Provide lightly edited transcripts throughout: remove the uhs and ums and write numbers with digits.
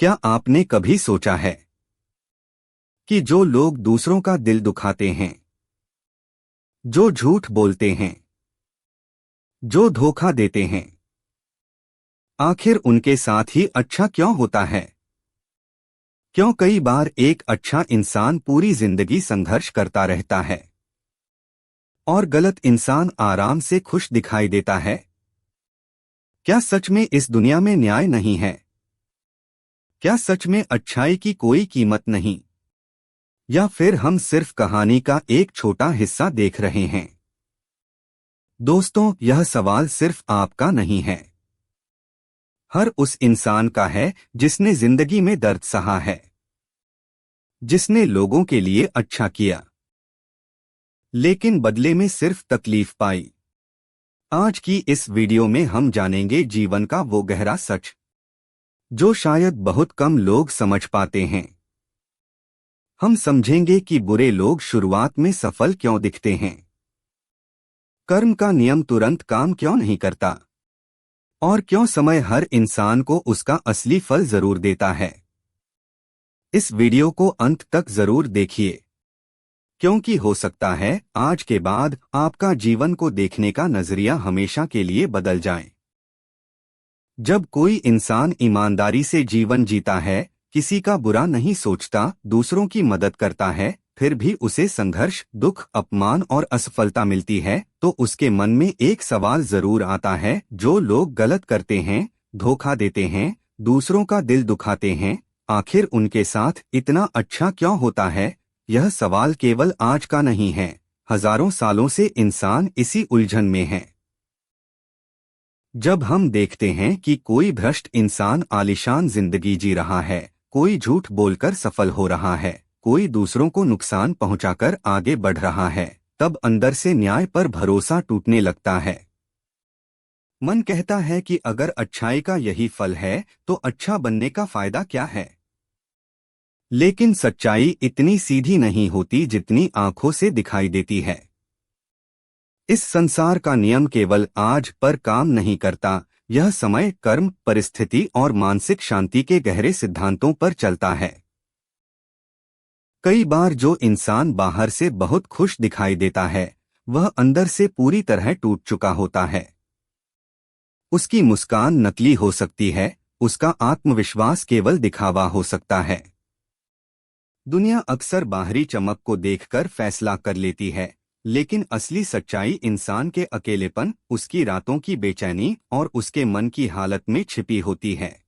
क्या आपने कभी सोचा है कि जो लोग दूसरों का दिल दुखाते हैं, जो झूठ बोलते हैं, जो धोखा देते हैं, आखिर उनके साथ ही अच्छा क्यों होता है? क्यों कई बार एक अच्छा इंसान पूरी जिंदगी संघर्ष करता रहता है और गलत इंसान आराम से खुश दिखाई देता है? क्या सच में इस दुनिया में न्याय नहीं है? क्या सच में अच्छाई की कोई कीमत नहीं? या फिर हम सिर्फ कहानी का एक छोटा हिस्सा देख रहे हैं? दोस्तों, यह सवाल सिर्फ आपका नहीं है, हर उस इंसान का है जिसने जिंदगी में दर्द सहा है, जिसने लोगों के लिए अच्छा किया लेकिन बदले में सिर्फ तकलीफ पाई। आज की इस वीडियो में हम जानेंगे जीवन का वो गहरा सच जो शायद बहुत कम लोग समझ पाते हैं। हम समझेंगे कि बुरे लोग शुरुआत में सफल क्यों दिखते हैं, कर्म का नियम तुरंत काम क्यों नहीं करता, और क्यों समय हर इंसान को उसका असली फल जरूर देता है। इस वीडियो को अंत तक जरूर देखिए, क्योंकि हो सकता है आज के बाद आपका जीवन को देखने का नजरिया हमेशा के लिए बदल जाए। जब कोई इंसान ईमानदारी से जीवन जीता है, किसी का बुरा नहीं सोचता, दूसरों की मदद करता है, फिर भी उसे संघर्ष, दुख, अपमान और असफलता मिलती है, तो उसके मन में एक सवाल जरूर आता है, जो लोग गलत करते हैं, धोखा देते हैं, दूसरों का दिल दुखाते हैं, आखिर उनके साथ इतना अच्छा क्यों होता है? यह सवाल केवल आज का नहीं है, हजारों सालों से इंसान इसी उलझन में है। जब हम देखते हैं कि कोई भ्रष्ट इंसान आलीशान जिंदगी जी रहा है, कोई झूठ बोलकर सफल हो रहा है, कोई दूसरों को नुकसान पहुंचाकर आगे बढ़ रहा है, तब अंदर से न्याय पर भरोसा टूटने लगता है। मन कहता है कि अगर अच्छाई का यही फल है तो अच्छा बनने का फायदा क्या है? लेकिन सच्चाई इतनी सीधी नहीं होती जितनी आंखों से दिखाई देती है। इस संसार का नियम केवल आज पर काम नहीं करता, यह समय, कर्म, परिस्थिति और मानसिक शांति के गहरे सिद्धांतों पर चलता है। कई बार जो इंसान बाहर से बहुत खुश दिखाई देता है, वह अंदर से पूरी तरह टूट चुका होता है। उसकी मुस्कान नकली हो सकती है, उसका आत्मविश्वास केवल दिखावा हो सकता है। दुनिया अक्सर बाहरी चमक को देखकर फैसला कर लेती है, लेकिन असली सच्चाई इंसान के अकेलेपन, उसकी रातों की बेचैनी और उसके मन की हालत में छिपी होती है।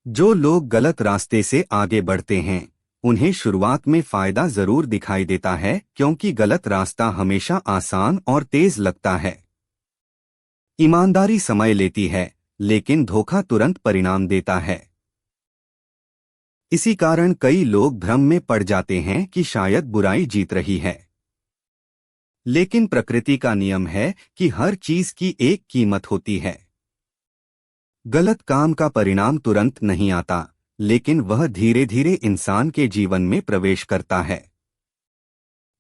जो लोग गलत रास्ते से आगे बढ़ते हैं, उन्हें शुरुआत में फायदा जरूर दिखाई देता है, क्योंकि गलत रास्ता हमेशा आसान और तेज लगता है। ईमानदारी समय लेती है, लेकिन धोखा तुरंत परिणाम देता है। इसी कारण कई लोग भ्रम में पड़ जाते हैं कि शायद बुराई जीत रही है। लेकिन प्रकृति का नियम है कि हर चीज की एक कीमत होती है। गलत काम का परिणाम तुरंत नहीं आता, लेकिन वह धीरे धीरे इंसान के जीवन में प्रवेश करता है।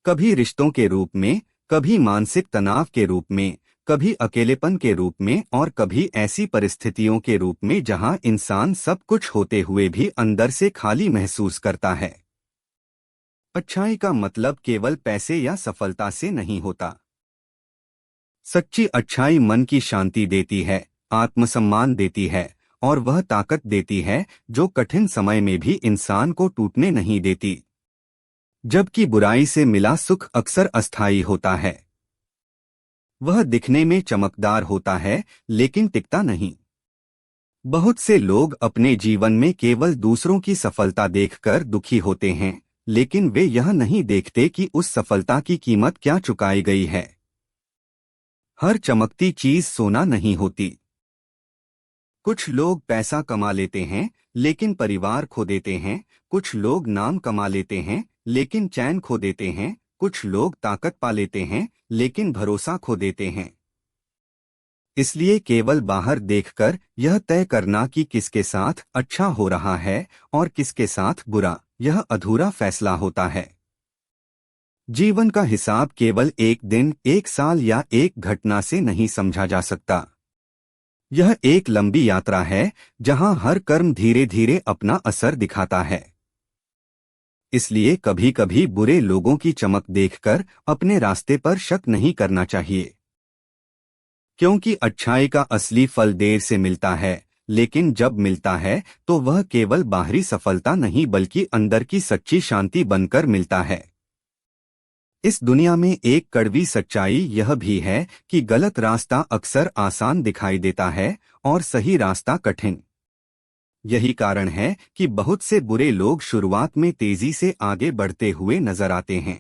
कभी रिश्तों के रूप में, कभी मानसिक तनाव के रूप में, कभी अकेलेपन के रूप में और कभी ऐसी परिस्थितियों के रूप में जहां इंसान सब कुछ होते हुए भी अंदर से खाली महसूस करता है। अच्छाई का मतलब केवल पैसे या सफलता से नहीं होता। सच्ची अच्छाई मन की शांति देती है, आत्मसम्मान देती है और वह ताकत देती है जो कठिन समय में भी इंसान को टूटने नहीं देती। जबकि बुराई से मिला सुख अक्सर अस्थायी होता है। वह दिखने में चमकदार होता है, लेकिन टिकता नहीं। बहुत से लोग अपने जीवन में केवल दूसरों की सफलता देखकर दुखी होते हैं, लेकिन वे यह नहीं देखते कि उस सफलता की कीमत क्या चुकाई गई है। हर चमकती चीज सोना नहीं होती। कुछ लोग पैसा कमा लेते हैं, लेकिन परिवार खो देते हैं। कुछ लोग नाम कमा लेते हैं, लेकिन चैन खो देते हैं। कुछ लोग ताकत पा लेते हैं, लेकिन भरोसा खो देते हैं। इसलिए केवल बाहर देखकर यह तय करना कि किसके साथ अच्छा हो रहा है और किसके साथ बुरा, यह अधूरा फैसला होता है। जीवन का हिसाब केवल एक दिन, एक साल या एक घटना से नहीं समझा जा सकता। यह एक लंबी यात्रा है जहां हर कर्म धीरे धीरे अपना असर दिखाता है। इसलिए कभी कभी बुरे लोगों की चमक देखकर अपने रास्ते पर शक नहीं करना चाहिए, क्योंकि अच्छाई का असली फल देर से मिलता है, लेकिन जब मिलता है तो वह केवल बाहरी सफलता नहीं बल्कि अंदर की सच्ची शांति बनकर मिलता है। इस दुनिया में एक कड़वी सच्चाई यह भी है कि गलत रास्ता अक्सर आसान दिखाई देता है और सही रास्ता कठिन। यही कारण है कि बहुत से बुरे लोग शुरुआत में तेजी से आगे बढ़ते हुए नजर आते हैं।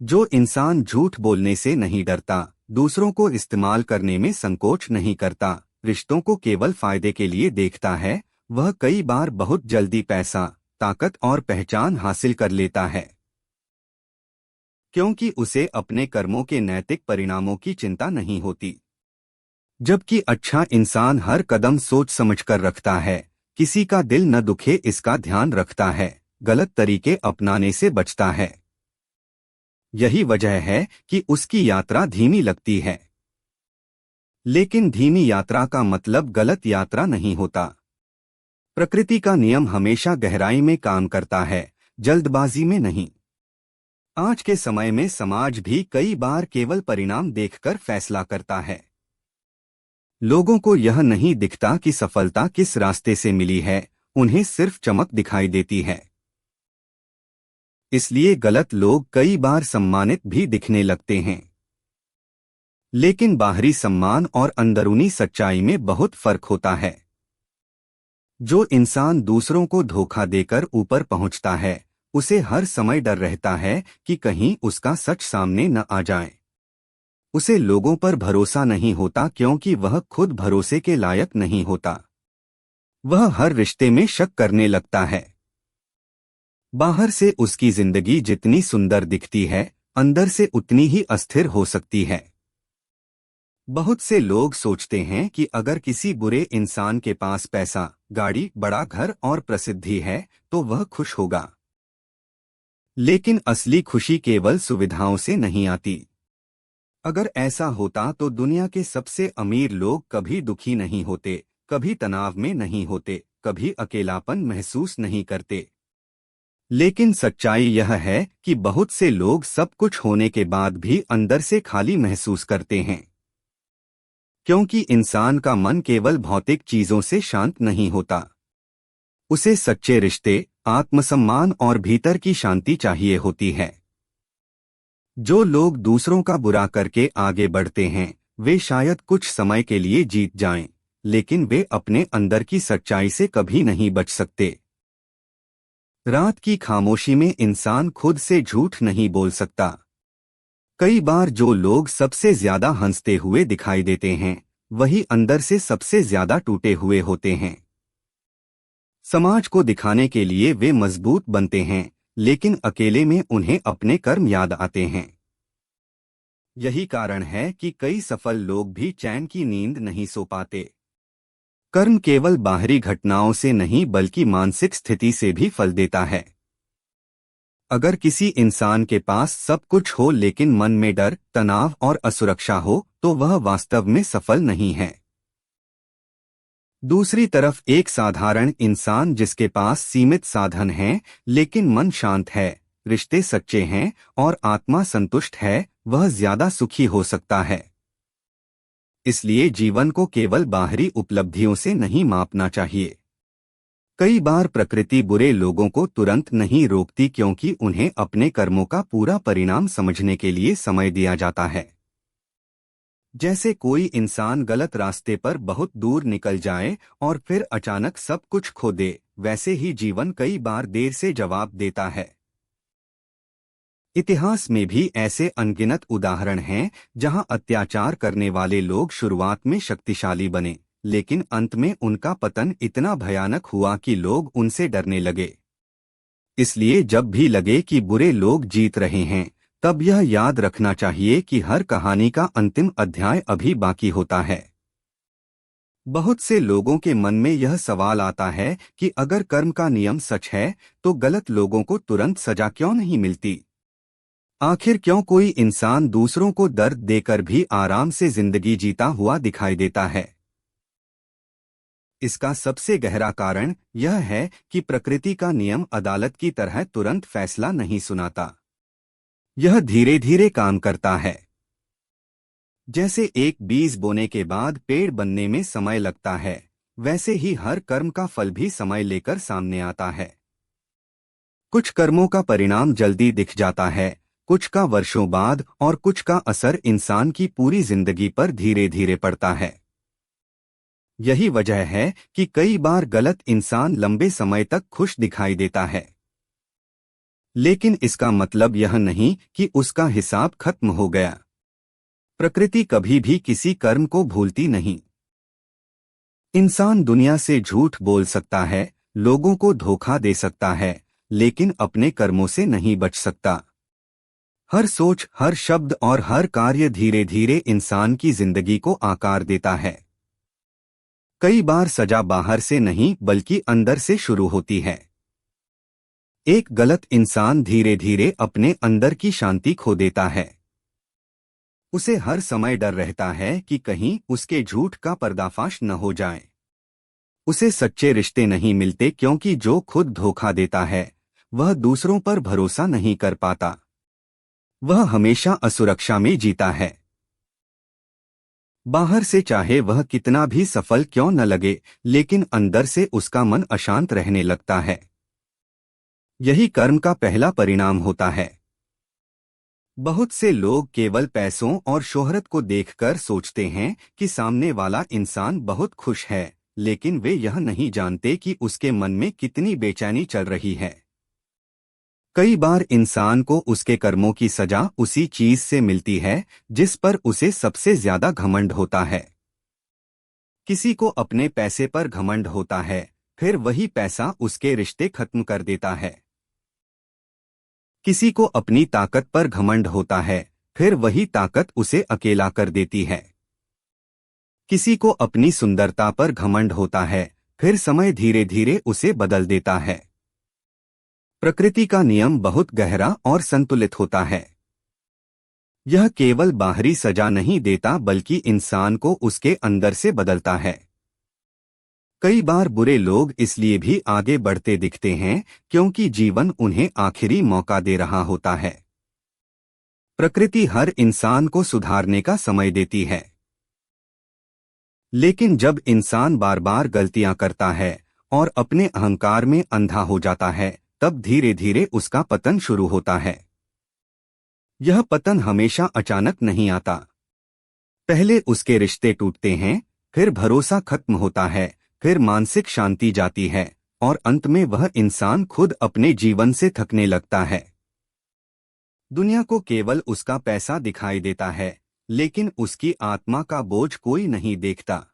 जो इंसान झूठ बोलने से नहीं डरता, दूसरों को इस्तेमाल करने में संकोच नहीं करता, रिश्तों को केवल फायदे के लिए देखता है, वह कई बार बहुत जल्दी पैसा, ताकत और पहचान हासिल कर लेता है, क्योंकि उसे अपने कर्मों के नैतिक परिणामों की चिंता नहीं होती। जबकि अच्छा इंसान हर कदम सोच समझकर रखता है, किसी का दिल न दुखे इसका ध्यान रखता है, गलत तरीके अपनाने से बचता है। यही वजह है कि उसकी यात्रा धीमी लगती है। लेकिन धीमी यात्रा का मतलब गलत यात्रा नहीं होता। प्रकृति का नियम हमेशा गहराई में काम करता है, जल्दबाजी में नहीं। आज के समय में समाज भी कई बार केवल परिणाम देखकर फैसला करता है। लोगों को यह नहीं दिखता कि सफलता किस रास्ते से मिली है, उन्हें सिर्फ चमक दिखाई देती है। इसलिए गलत लोग कई बार सम्मानित भी दिखने लगते हैं। लेकिन बाहरी सम्मान और अंदरूनी सच्चाई में बहुत फर्क होता है। जो इंसान दूसरों को धोखा देकर ऊपर पहुंचता है, उसे हर समय डर रहता है कि कहीं उसका सच सामने न आ जाए। उसे लोगों पर भरोसा नहीं होता क्योंकि वह खुद भरोसे के लायक नहीं होता। वह हर रिश्ते में शक करने लगता है। बाहर से उसकी जिंदगी जितनी सुंदर दिखती है, अंदर से उतनी ही अस्थिर हो सकती है। बहुत से लोग सोचते हैं कि अगर किसी बुरे इंसान के पास पैसा, गाड़ी, बड़ा घर और प्रसिद्धि है तो वह खुश होगा। लेकिन असली खुशी केवल सुविधाओं से नहीं आती। अगर ऐसा होता तो दुनिया के सबसे अमीर लोग कभी दुखी नहीं होते, कभी तनाव में नहीं होते, कभी अकेलापन महसूस नहीं करते। लेकिन सच्चाई यह है कि बहुत से लोग सब कुछ होने के बाद भी अंदर से खाली महसूस करते हैं, क्योंकि इंसान का मन केवल भौतिक चीजों से शांत नहीं होता। उसे सच्चे रिश्ते, आत्मसम्मान और भीतर की शांति चाहिए होती है। जो लोग दूसरों का बुरा करके आगे बढ़ते हैं, वे शायद कुछ समय के लिए जीत जाएं, लेकिन वे अपने अंदर की सच्चाई से कभी नहीं बच सकते। रात की खामोशी में इंसान खुद से झूठ नहीं बोल सकता। कई बार जो लोग सबसे ज्यादा हंसते हुए दिखाई देते हैं, वही अंदर से सबसे ज्यादा टूटे हुए होते हैं। समाज को दिखाने के लिए वे मजबूत बनते हैं, लेकिन अकेले में उन्हें अपने कर्म याद आते हैं। यही कारण है कि कई सफल लोग भी चैन की नींद नहीं सो पाते। कर्म केवल बाहरी घटनाओं से नहीं बल्कि मानसिक स्थिति से भी फल देता है। अगर किसी इंसान के पास सब कुछ हो लेकिन मन में डर, तनाव और असुरक्षा हो, तो वह वास्तव में सफल नहीं है। दूसरी तरफ एक साधारण इंसान जिसके पास सीमित साधन हैं, लेकिन मन शांत है, रिश्ते सच्चे हैं और आत्मा संतुष्ट है, वह ज्यादा सुखी हो सकता है। इसलिए जीवन को केवल बाहरी उपलब्धियों से नहीं मापना चाहिए। कई बार प्रकृति बुरे लोगों को तुरंत नहीं रोकती क्योंकि उन्हें अपने कर्मों का पूरा परिणाम समझने के लिए समय दिया जाता है। जैसे कोई इंसान गलत रास्ते पर बहुत दूर निकल जाए और फिर अचानक सब कुछ खो दे, वैसे ही जीवन कई बार देर से जवाब देता है। इतिहास में भी ऐसे अनगिनत उदाहरण हैं जहां अत्याचार करने वाले लोग शुरुआत में शक्तिशाली बने, लेकिन अंत में उनका पतन इतना भयानक हुआ कि लोग उनसे डरने लगे। इसलिए जब भी लगे कि बुरे लोग जीत रहे हैं, तब यह याद रखना चाहिए कि हर कहानी का अंतिम अध्याय अभी बाकी होता है। बहुत से लोगों के मन में यह सवाल आता है कि अगर कर्म का नियम सच है, तो गलत लोगों को तुरंत सजा क्यों नहीं मिलती? आखिर क्यों कोई इंसान दूसरों को दर्द देकर भी आराम से जिंदगी जीता हुआ दिखाई देता है? इसका सबसे गहरा कारण यह है कि प्रकृति का नियम अदालत की तरह तुरंत फैसला नहीं सुनाता। यह धीरे धीरे काम करता है। जैसे एक बीज बोने के बाद पेड़ बनने में समय लगता है, वैसे ही हर कर्म का फल भी समय लेकर सामने आता है। कुछ कर्मों का परिणाम जल्दी दिख जाता है, कुछ का वर्षों बाद और कुछ का असर इंसान की पूरी जिंदगी पर धीरे धीरे पड़ता है। यही वजह है कि कई बार गलत इंसान लंबे समय तक खुश दिखाई देता है, लेकिन इसका मतलब यह नहीं कि उसका हिसाब खत्म हो गया। प्रकृति कभी भी किसी कर्म को भूलती नहीं। इंसान दुनिया से झूठ बोल सकता है, लोगों को धोखा दे सकता है, लेकिन अपने कर्मों से नहीं बच सकता। हर सोच, हर शब्द और हर कार्य धीरे धीरे इंसान की जिंदगी को आकार देता है। कई बार सजा बाहर से नहीं बल्कि अंदर से शुरू होती है। एक गलत इंसान धीरे धीरे अपने अंदर की शांति खो देता है। उसे हर समय डर रहता है कि कहीं उसके झूठ का पर्दाफाश न हो जाए। उसे सच्चे रिश्ते नहीं मिलते क्योंकि जो खुद धोखा देता है वह दूसरों पर भरोसा नहीं कर पाता। वह हमेशा असुरक्षा में जीता है। बाहर से चाहे वह कितना भी सफल क्यों न लगे, लेकिन अंदर से उसका मन अशांत रहने लगता है। यही कर्म का पहला परिणाम होता है। बहुत से लोग केवल पैसों और शोहरत को देखकर सोचते हैं कि सामने वाला इंसान बहुत खुश है, लेकिन वे यह नहीं जानते कि उसके मन में कितनी बेचैनी चल रही है। कई बार इंसान को उसके कर्मों की सजा उसी चीज से मिलती है जिस पर उसे सबसे ज्यादा घमंड होता है। किसी को अपने पैसे पर घमंड होता है, फिर वही पैसा उसके रिश्ते खत्म कर देता है। किसी को अपनी ताकत पर घमंड होता है, फिर वही ताकत उसे अकेला कर देती है। किसी को अपनी सुंदरता पर घमंड होता है, फिर समय धीरे धीरे उसे बदल देता है। प्रकृति का नियम बहुत गहरा और संतुलित होता है। यह केवल बाहरी सजा नहीं देता बल्कि इंसान को उसके अंदर से बदलता है। कई बार बुरे लोग इसलिए भी आगे बढ़ते दिखते हैं क्योंकि जीवन उन्हें आखिरी मौका दे रहा होता है। प्रकृति हर इंसान को सुधारने का समय देती है, लेकिन जब इंसान बार बार गलतियां करता है और अपने अहंकार में अंधा हो जाता है, तब धीरे धीरे उसका पतन शुरू होता है। यह पतन हमेशा अचानक नहीं आता। पहले उसके रिश्ते टूटते हैं, फिर भरोसा खत्म होता है, फिर मानसिक शांति जाती है और अंत में वह इंसान खुद अपने जीवन से थकने लगता है। दुनिया को केवल उसका पैसा दिखाई देता है, लेकिन उसकी आत्मा का बोझ कोई नहीं देखता।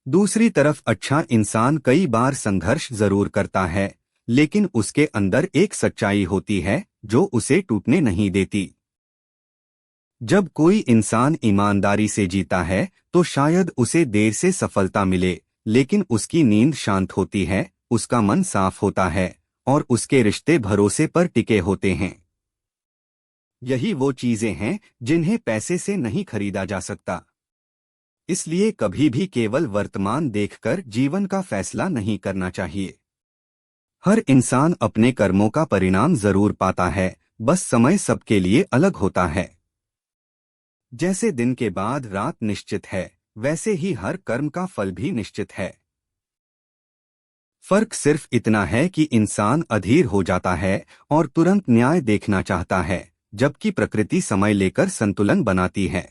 दूसरी तरफ अच्छा इंसान कई बार संघर्ष जरूर करता है, लेकिन उसके अंदर एक सच्चाई होती है जो उसे टूटने नहीं देती। जब कोई इंसान ईमानदारी से जीता है तो शायद उसे देर से सफलता मिले, लेकिन उसकी नींद शांत होती है, उसका मन साफ होता है और उसके रिश्ते भरोसे पर टिके होते हैं। यही वो चीजें हैं जिन्हें पैसे से नहीं खरीदा जा सकता। इसलिए कभी भी केवल वर्तमान देखकर जीवन का फैसला नहीं करना चाहिए। हर इंसान अपने कर्मों का परिणाम जरूर पाता है, बस समय सबके लिए अलग होता है। जैसे दिन के बाद रात निश्चित है, वैसे ही हर कर्म का फल भी निश्चित है। फर्क सिर्फ इतना है कि इंसान अधीर हो जाता है और तुरंत न्याय देखना चाहता है, जबकि प्रकृति समय लेकर संतुलन बनाती है।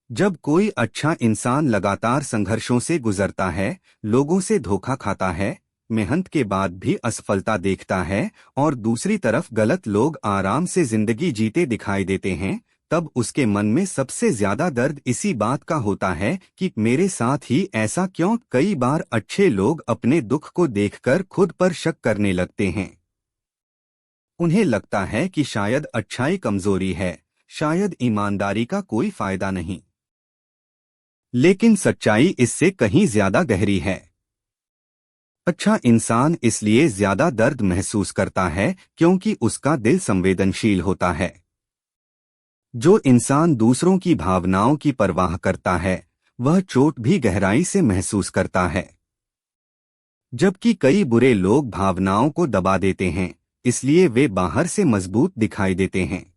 जब कोई अच्छा इंसान लगातार संघर्षों से गुजरता है, लोगों से धोखा खाता है, मेहनत के बाद भी असफलता देखता है और दूसरी तरफ गलत लोग आराम से जिंदगी जीते दिखाई देते हैं, तब उसके मन में सबसे ज्यादा दर्द इसी बात का होता है कि मेरे साथ ही ऐसा क्यों। कई बार अच्छे लोग अपने दुख को देखकर खुद पर शक करने लगते हैं। उन्हें लगता है कि शायद अच्छाई कमजोरी है, शायद ईमानदारी का कोई फायदा नहीं। लेकिन सच्चाई इससे कहीं ज्यादा गहरी है। अच्छा इंसान इसलिए ज्यादा दर्द महसूस करता है क्योंकि उसका दिल संवेदनशील होता है। जो इंसान दूसरों की भावनाओं की परवाह करता है वह चोट भी गहराई से महसूस करता है। जबकि कई बुरे लोग भावनाओं को दबा देते हैं, इसलिए वे बाहर से मजबूत दिखाई देते हैं।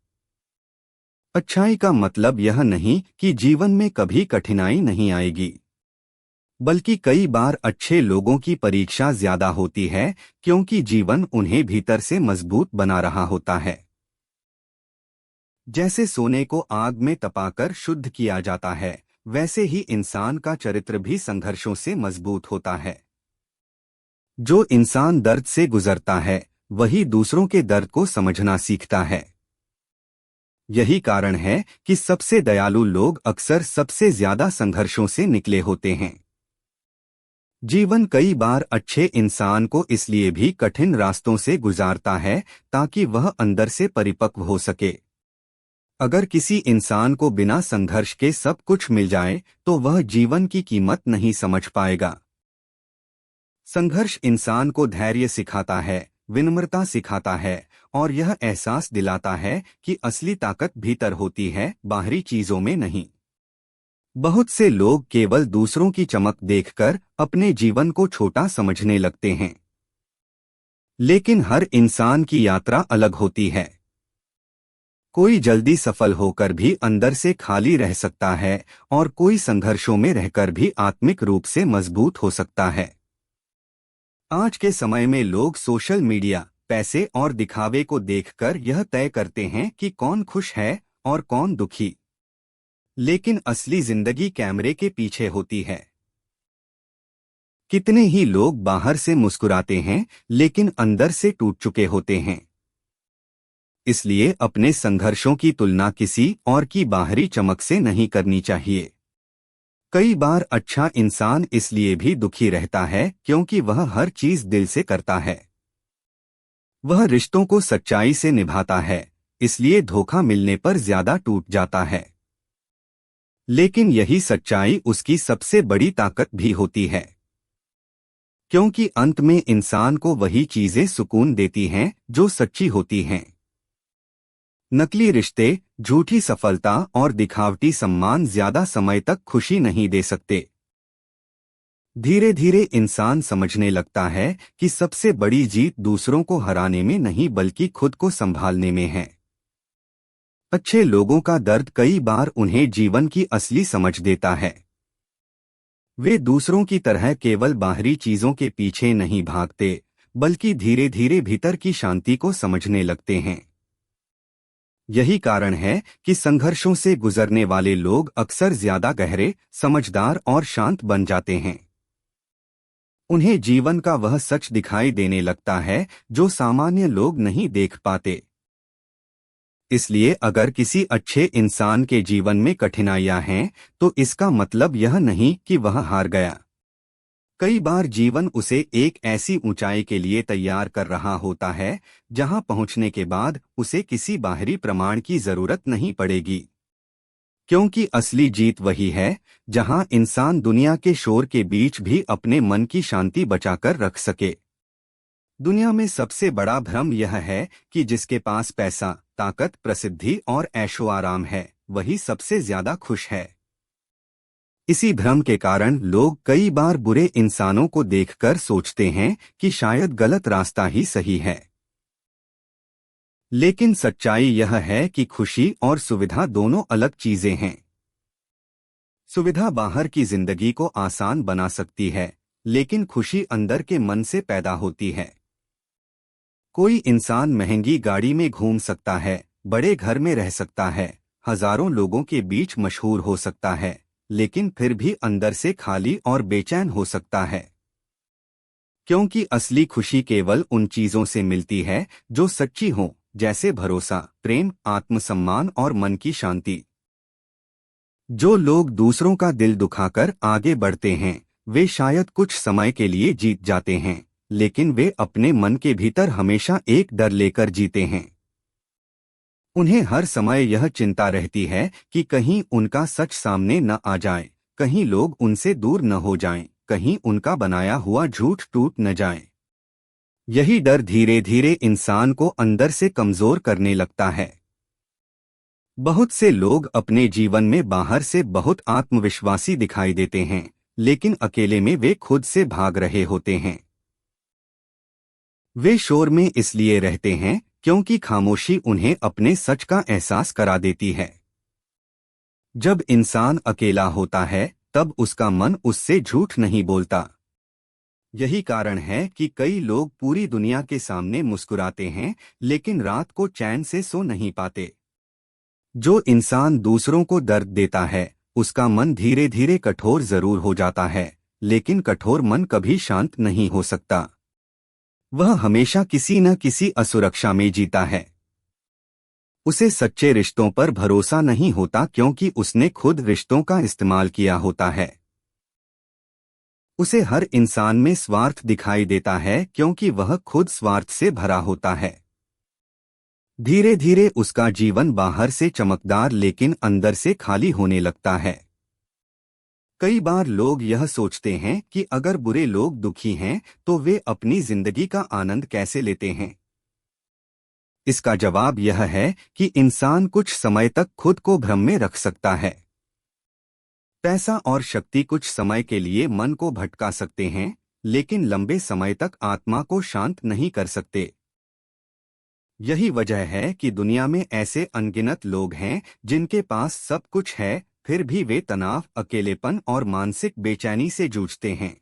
अच्छाई का मतलब यह नहीं कि जीवन में कभी कठिनाई नहीं आएगी, बल्कि कई बार अच्छे लोगों की परीक्षा ज्यादा होती है, क्योंकि जीवन उन्हें भीतर से मजबूत बना रहा होता है। जैसे सोने को आग में तपाकर शुद्ध किया जाता है, वैसे ही इंसान का चरित्र भी संघर्षों से मजबूत होता है। जो इंसान दर्द से गुजरता है, वही दूसरों के दर्द को समझना सीखता है। यही कारण है कि सबसे दयालु लोग अक्सर सबसे ज्यादा संघर्षों से निकले होते हैं। जीवन कई बार अच्छे इंसान को इसलिए भी कठिन रास्तों से गुजारता है, ताकि वह अंदर से परिपक्व हो सके। अगर किसी इंसान को बिना संघर्ष के सब कुछ मिल जाए, तो वह जीवन की कीमत नहीं समझ पाएगा। संघर्ष इंसान को धैर्य सिखाता है, विनम्रता सिखाता है, और यह एहसास दिलाता है कि असली ताकत भीतर होती है, बाहरी चीजों में नहीं। बहुत से लोग केवल दूसरों की चमक देखकर अपने जीवन को छोटा समझने लगते हैं। लेकिन हर इंसान की यात्रा अलग होती है। कोई जल्दी सफल होकर भी अंदर से खाली रह सकता है, और कोई संघर्षों में रहकर भी आत्मिक रूप से मजबूत हो सकता है। आज के समय में लोग सोशल मीडिया, पैसे और दिखावे को देखकर यह तय करते हैं कि कौन खुश है और कौन दुखी। लेकिन असली जिंदगी कैमरे के पीछे होती है। कितने ही लोग बाहर से मुस्कुराते हैं, लेकिन अंदर से टूट चुके होते हैं। इसलिए अपने संघर्षों की तुलना किसी और की बाहरी चमक से नहीं करनी चाहिए। कई बार अच्छा इंसान इसलिए भी दुखी रहता है क्योंकि वह हर चीज दिल से करता है। वह रिश्तों को सच्चाई से निभाता है, इसलिए धोखा मिलने पर ज्यादा टूट जाता है। लेकिन यही सच्चाई उसकी सबसे बड़ी ताकत भी होती है, क्योंकि अंत में इंसान को वही चीजें सुकून देती हैं जो सच्ची होती हैं। नकली रिश्ते, झूठी सफलता और दिखावटी सम्मान ज्यादा समय तक खुशी नहीं दे सकते। धीरे धीरे इंसान समझने लगता है कि सबसे बड़ी जीत दूसरों को हराने में नहीं, बल्कि खुद को संभालने में है। अच्छे लोगों का दर्द कई बार उन्हें जीवन की असली समझ देता है। वे दूसरों की तरह केवल बाहरी चीजों के पीछे नहीं भागते, बल्कि धीरे धीरे भीतर की शांति को समझने लगते हैं। यही कारण है कि संघर्षों से गुजरने वाले लोग अक्सर ज्यादा गहरे, समझदार और शांत बन जाते हैं। उन्हें जीवन का वह सच दिखाई देने लगता है जो सामान्य लोग नहीं देख पाते। इसलिए अगर किसी अच्छे इंसान के जीवन में कठिनाइयां हैं, तो इसका मतलब यह नहीं कि वह हार गया। कई बार जीवन उसे एक ऐसी ऊंचाई के लिए तैयार कर रहा होता है, जहां पहुंचने के बाद उसे किसी बाहरी प्रमाण की जरूरत नहीं पड़ेगी। क्योंकि असली जीत वही है जहां इंसान दुनिया के शोर के बीच भी अपने मन की शांति बचाकर रख सके। दुनिया में सबसे बड़ा भ्रम यह है कि जिसके पास पैसा, ताकत, प्रसिद्धि और ऐशो आराम है, वही सबसे ज्यादा खुश है। इसी भ्रम के कारण लोग कई बार बुरे इंसानों को देखकर सोचते हैं कि शायद गलत रास्ता ही सही है। लेकिन सच्चाई यह है कि खुशी और सुविधा दोनों अलग चीजें हैं। सुविधा बाहर की जिंदगी को आसान बना सकती है, लेकिन खुशी अंदर के मन से पैदा होती है। कोई इंसान महंगी गाड़ी में घूम सकता है, बड़े घर में रह सकता है, हजारों लोगों के बीच मशहूर हो सकता है, लेकिन फिर भी अंदर से खाली और बेचैन हो सकता है। क्योंकि असली खुशी केवल उन चीजों से मिलती है जो सच्ची हों, जैसे भरोसा, प्रेम, आत्मसम्मान और मन की शांति। जो लोग दूसरों का दिल दुखाकर आगे बढ़ते हैं, वे शायद कुछ समय के लिए जीत जाते हैं, लेकिन वे अपने मन के भीतर हमेशा एक डर लेकर जीते हैं। उन्हें हर समय यह चिंता रहती है कि कहीं उनका सच सामने न आ जाए, कहीं लोग उनसे दूर न हो जाएं, कहीं उनका बनाया हुआ झूठ टूट न जाए। यही डर धीरे धीरे इंसान को अंदर से कमजोर करने लगता है। बहुत से लोग अपने जीवन में बाहर से बहुत आत्मविश्वासी दिखाई देते हैं, लेकिन अकेले में वे खुद से भाग रहे होते हैं। वे शोर में इसलिए रहते हैं क्योंकि खामोशी उन्हें अपने सच का एहसास करा देती है। जब इंसान अकेला होता है तब उसका मन उससे झूठ नहीं बोलता। यही कारण है कि कई लोग पूरी दुनिया के सामने मुस्कुराते हैं, लेकिन रात को चैन से सो नहीं पाते। जो इंसान दूसरों को दर्द देता है उसका मन धीरे धीरे कठोर जरूर हो जाता है, लेकिन कठोर मन कभी शांत नहीं हो सकता। वह हमेशा किसी न किसी असुरक्षा में जीता है। उसे सच्चे रिश्तों पर भरोसा नहीं होता क्योंकि उसने खुद रिश्तों का इस्तेमाल किया होता है। उसे हर इंसान में स्वार्थ दिखाई देता है क्योंकि वह खुद स्वार्थ से भरा होता है। धीरे धीरे उसका जीवन बाहर से चमकदार लेकिन अंदर से खाली होने लगता है। कई बार लोग यह सोचते हैं कि अगर बुरे लोग दुखी हैं तो वे अपनी जिंदगी का आनंद कैसे लेते हैं। इसका जवाब यह है कि इंसान कुछ समय तक खुद को भ्रम में रख सकता है। पैसा और शक्ति कुछ समय के लिए मन को भटका सकते हैं, लेकिन लंबे समय तक आत्मा को शांत नहीं कर सकते। यही वजह है कि दुनिया में ऐसे अनगिनत लोग हैं जिनके पास सब कुछ है, फिर भी वे तनाव, अकेलेपन और मानसिक बेचैनी से जूझते हैं।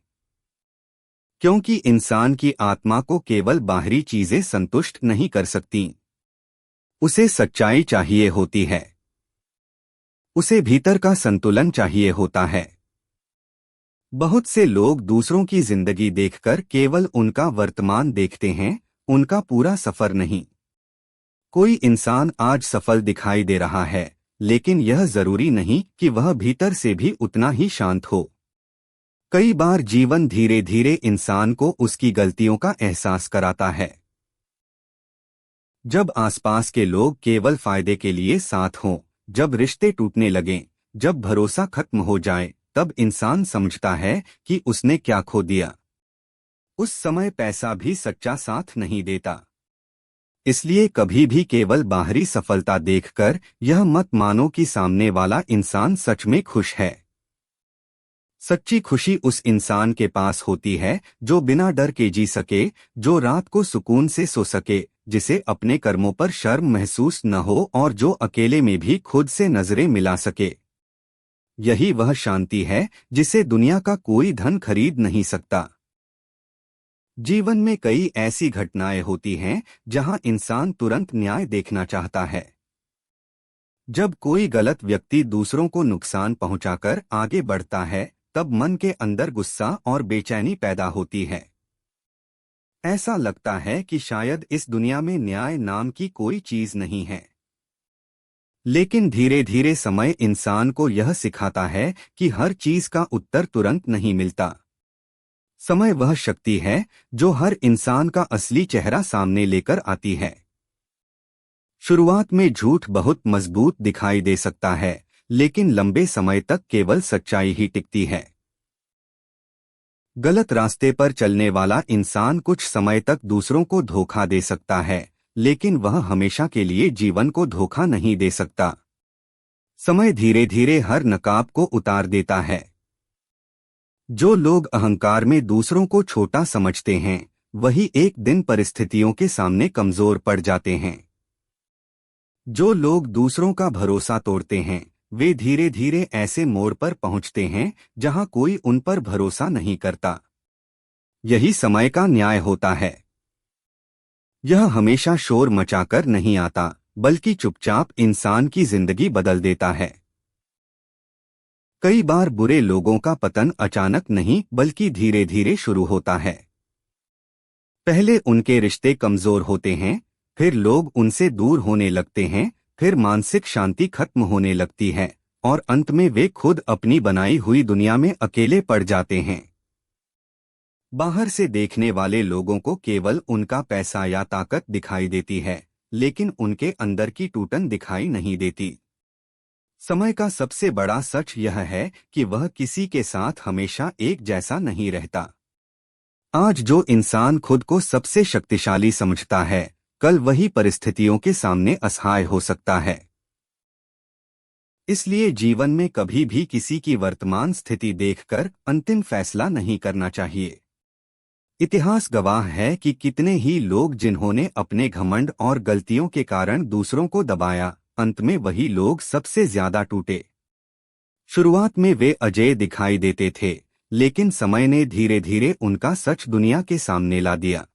क्योंकि इंसान की आत्मा को केवल बाहरी चीजें संतुष्ट नहीं कर सकती। उसे सच्चाई चाहिए होती है। उसे भीतर का संतुलन चाहिए होता है। बहुत से लोग दूसरों की जिंदगी देखकर केवल उनका वर्तमान देखते हैं, उनका पूरा सफर नहीं। कोई इंसान आज सफल दिखाई दे रहा है, लेकिन यह जरूरी नहीं कि वह भीतर से भी उतना ही शांत हो। कई बार जीवन धीरे धीरे इंसान को उसकी गलतियों का एहसास कराता है। जब आसपास के लोग केवल फायदे के लिए साथ हों, जब रिश्ते टूटने लगें, जब भरोसा खत्म हो जाए, तब इंसान समझता है कि उसने क्या खो दिया। उस समय पैसा भी सच्चा साथ नहीं देता। इसलिए कभी भी केवल बाहरी सफलता देखकर यह मत मानो कि सामने वाला इंसान सच में खुश है। सच्ची खुशी उस इंसान के पास होती है जो बिना डर के जी सके, जो रात को सुकून से सो सके, जिसे अपने कर्मों पर शर्म महसूस न हो और जो अकेले में भी खुद से नजरें मिला सके। यही वह शांति है जिसे दुनिया का कोई धन खरीद नहीं सकता। जीवन में कई ऐसी घटनाएं होती हैं जहां इंसान तुरंत न्याय देखना चाहता है। जब कोई गलत व्यक्ति दूसरों को नुकसान पहुंचाकर आगे बढ़ता है, तब मन के अंदर गुस्सा और बेचैनी पैदा होती है। ऐसा लगता है कि शायद इस दुनिया में न्याय नाम की कोई चीज नहीं है। लेकिन धीरे धीरे समय इंसान को यह सिखाता है कि हर चीज का उत्तर तुरंत नहीं मिलता। समय वह शक्ति है जो हर इंसान का असली चेहरा सामने लेकर आती है। शुरुआत में झूठ बहुत मजबूत दिखाई दे सकता है, लेकिन लंबे समय तक केवल सच्चाई ही टिकती है। गलत रास्ते पर चलने वाला इंसान कुछ समय तक दूसरों को धोखा दे सकता है, लेकिन वह हमेशा के लिए जीवन को धोखा नहीं दे सकता। समय धीरे धीरे हर नकाब को उतार देता है। जो लोग अहंकार में दूसरों को छोटा समझते हैं, वही एक दिन परिस्थितियों के सामने कमजोर पड़ जाते हैं। जो लोग दूसरों का भरोसा तोड़ते हैं, वे धीरे धीरे ऐसे मोड़ पर पहुंचते हैं जहां कोई उन पर भरोसा नहीं करता। यही समय का न्याय होता है। यह हमेशा शोर मचाकर नहीं आता, बल्कि चुपचाप इंसान की जिंदगी बदल देता है। कई बार बुरे लोगों का पतन अचानक नहीं बल्कि धीरे धीरे शुरू होता है। पहले उनके रिश्ते कमजोर होते हैं, फिर लोग उनसे दूर होने लगते हैं, फिर मानसिक शांति खत्म होने लगती है, और अंत में वे खुद अपनी बनाई हुई दुनिया में अकेले पड़ जाते हैं। बाहर से देखने वाले लोगों को केवल उनका पैसा या ताकत दिखाई देती है, लेकिन उनके अंदर की टूटन दिखाई नहीं देती। समय का सबसे बड़ा सच यह है कि वह किसी के साथ हमेशा एक जैसा नहीं रहता। आज जो इंसान खुद को सबसे शक्तिशाली समझता है, कल वही परिस्थितियों के सामने असहाय हो सकता है। इसलिए जीवन में कभी भी किसी की वर्तमान स्थिति देखकर अंतिम फैसला नहीं करना चाहिए। इतिहास गवाह है कि कितने ही लोग जिन्होंने अपने घमंड और गलतियों के कारण दूसरों को दबाया, अंत में वही लोग सबसे ज्यादा टूटे। शुरुआत में वे अजेय दिखाई देते थे, लेकिन समय ने धीरे धीरे उनका सच दुनिया के सामने ला दिया।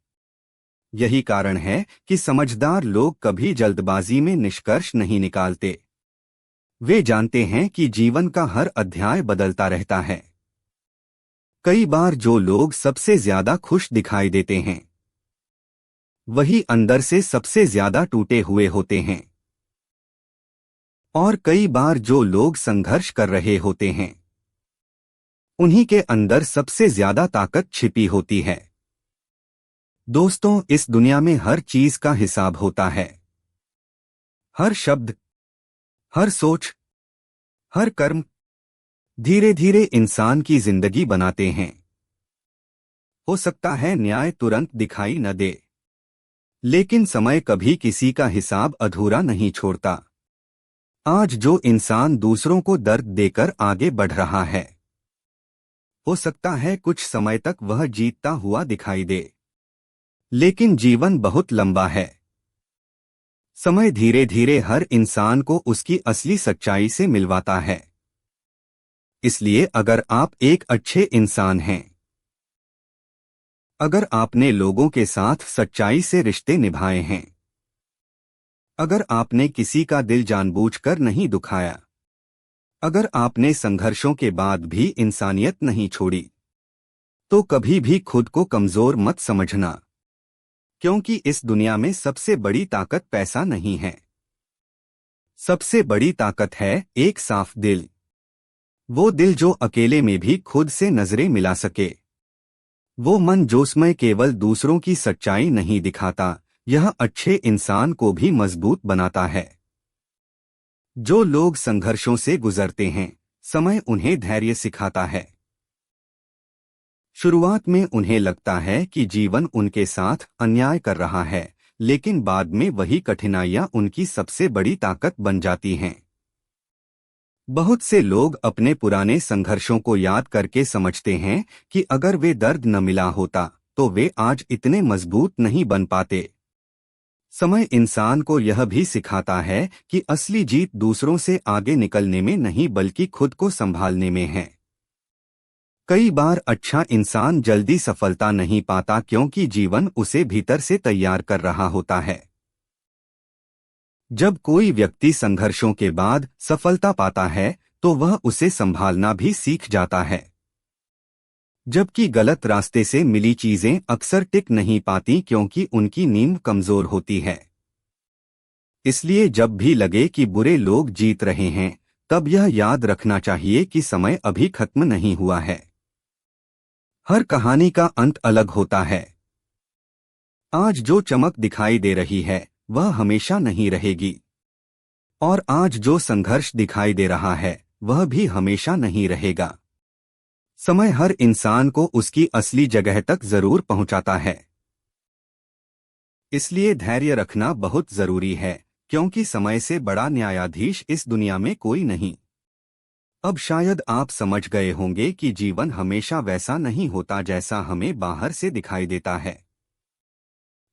यही कारण है कि समझदार लोग कभी जल्दबाजी में निष्कर्ष नहीं निकालते। वे जानते हैं कि जीवन का हर अध्याय बदलता रहता है। कई बार जो लोग सबसे ज्यादा खुश दिखाई देते हैं, वही अंदर से सबसे ज्यादा टूटे हुए होते हैं। और कई बार जो लोग संघर्ष कर रहे होते हैं, उन्हीं के अंदर सबसे ज्यादा ताकत छिपी होती है। दोस्तों, इस दुनिया में हर चीज का हिसाब होता है। हर शब्द, हर सोच, हर कर्म धीरे धीरे इंसान की जिंदगी बनाते हैं। हो सकता है न्याय तुरंत दिखाई न दे, लेकिन समय कभी किसी का हिसाब अधूरा नहीं छोड़ता। आज जो इंसान दूसरों को दर्द देकर आगे बढ़ रहा है, हो सकता है कुछ समय तक वह जीतता हुआ दिखाई दे, लेकिन जीवन बहुत लंबा है। समय धीरे धीरे हर इंसान को उसकी असली सच्चाई से मिलवाता है। इसलिए अगर आप एक अच्छे इंसान हैं, अगर आपने लोगों के साथ सच्चाई से रिश्ते निभाए हैं, अगर आपने किसी का दिल जानबूझकर नहीं दुखाया, अगर आपने संघर्षों के बाद भी इंसानियत नहीं छोड़ी, तो कभी भी खुद को कमजोर मत समझना, क्योंकि इस दुनिया में सबसे बड़ी ताकत पैसा नहीं है। सबसे बड़ी ताकत है एक साफ दिल। वो दिल जो अकेले में भी खुद से नजरें मिला सके। वो मन जोसमय केवल दूसरों की सच्चाई नहीं दिखाता, यह अच्छे इंसान को भी मजबूत बनाता है। जो लोग संघर्षों से गुजरते हैं, समय उन्हें धैर्य सिखाता है। शुरुआत में उन्हें लगता है कि जीवन उनके साथ अन्याय कर रहा है, लेकिन बाद में वही कठिनाइयां उनकी सबसे बड़ी ताकत बन जाती हैं। बहुत से लोग अपने पुराने संघर्षों को याद करके समझते हैं कि अगर वे दर्द न मिला होता तो वे आज इतने मजबूत नहीं बन पाते। समय इंसान को यह भी सिखाता है कि असली जीत दूसरों से आगे निकलने में नहीं बल्कि खुद को संभालने में है। कई बार अच्छा इंसान जल्दी सफलता नहीं पाता क्योंकि जीवन उसे भीतर से तैयार कर रहा होता है। जब कोई व्यक्ति संघर्षों के बाद सफलता पाता है तो वह उसे संभालना भी सीख जाता है, जबकि गलत रास्ते से मिली चीजें अक्सर टिक नहीं पाती क्योंकि उनकी नींव कमजोर होती है। इसलिए जब भी लगे कि बुरे लोग जीत रहे हैं, तब यह याद रखना चाहिए कि समय अभी खत्म नहीं हुआ है। हर कहानी का अंत अलग होता है। आज जो चमक दिखाई दे रही है वह हमेशा नहीं रहेगी, और आज जो संघर्ष दिखाई दे रहा है वह भी हमेशा नहीं रहेगा। समय हर इंसान को उसकी असली जगह तक जरूर पहुंचाता है। इसलिए धैर्य रखना बहुत जरूरी है, क्योंकि समय से बड़ा न्यायाधीश इस दुनिया में कोई नहीं। अब शायद आप समझ गए होंगे कि जीवन हमेशा वैसा नहीं होता जैसा हमें बाहर से दिखाई देता है।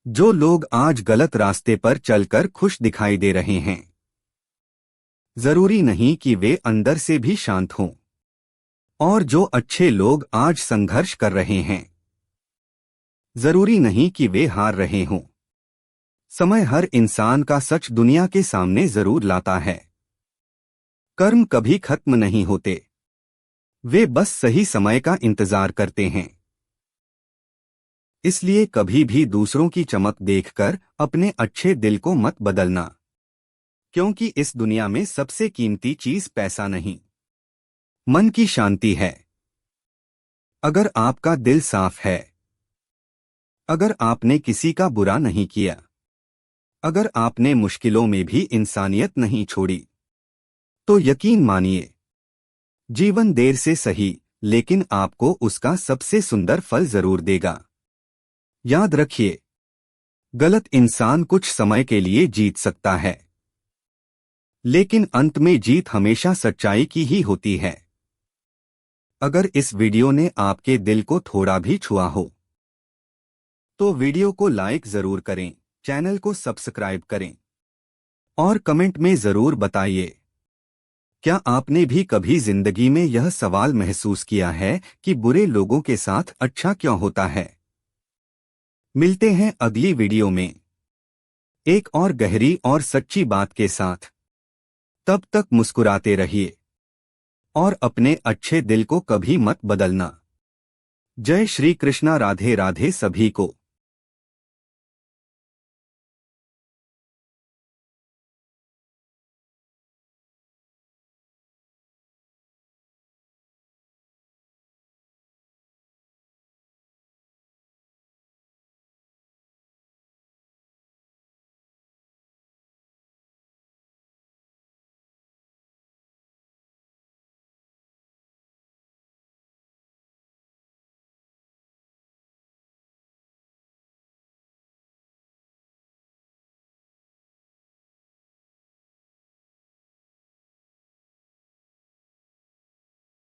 जो लोग आज गलत रास्ते पर चलकर खुश दिखाई दे रहे हैं, जरूरी नहीं कि वे अंदर से भी शांत हों। और जो अच्छे लोग आज संघर्ष कर रहे हैं, जरूरी नहीं कि वे हार रहे हों। समय हर इंसान का सच दुनिया के सामने जरूर लाता है। कर्म कभी खत्म नहीं होते, वे बस सही समय का इंतजार करते हैं। इसलिए कभी भी दूसरों की चमक देखकर अपने अच्छे दिल को मत बदलना, क्योंकि इस दुनिया में सबसे कीमती चीज पैसा नहीं, मन की शांति है। अगर आपका दिल साफ है, अगर आपने किसी का बुरा नहीं किया, अगर आपने मुश्किलों में भी इंसानियत नहीं छोड़ी, तो यकीन मानिए, जीवन देर से सही लेकिन आपको उसका सबसे सुंदर फल जरूर देगा। याद रखिए, गलत इंसान कुछ समय के लिए जीत सकता है, लेकिन अंत में जीत हमेशा सच्चाई की ही होती है। अगर इस वीडियो ने आपके दिल को थोड़ा भी छुआ हो तो वीडियो को लाइक जरूर करें, चैनल को सब्सक्राइब करें और कमेंट में जरूर बताइए, क्या आपने भी कभी जिंदगी में यह सवाल महसूस किया है कि बुरे लोगों के साथ अच्छा क्यों होता है। मिलते हैं अगली वीडियो में एक और गहरी और सच्ची बात के साथ। तब तक मुस्कुराते रहिए और अपने अच्छे दिल को कभी मत बदलना। जय श्री कृष्णा। राधे राधे सभी को।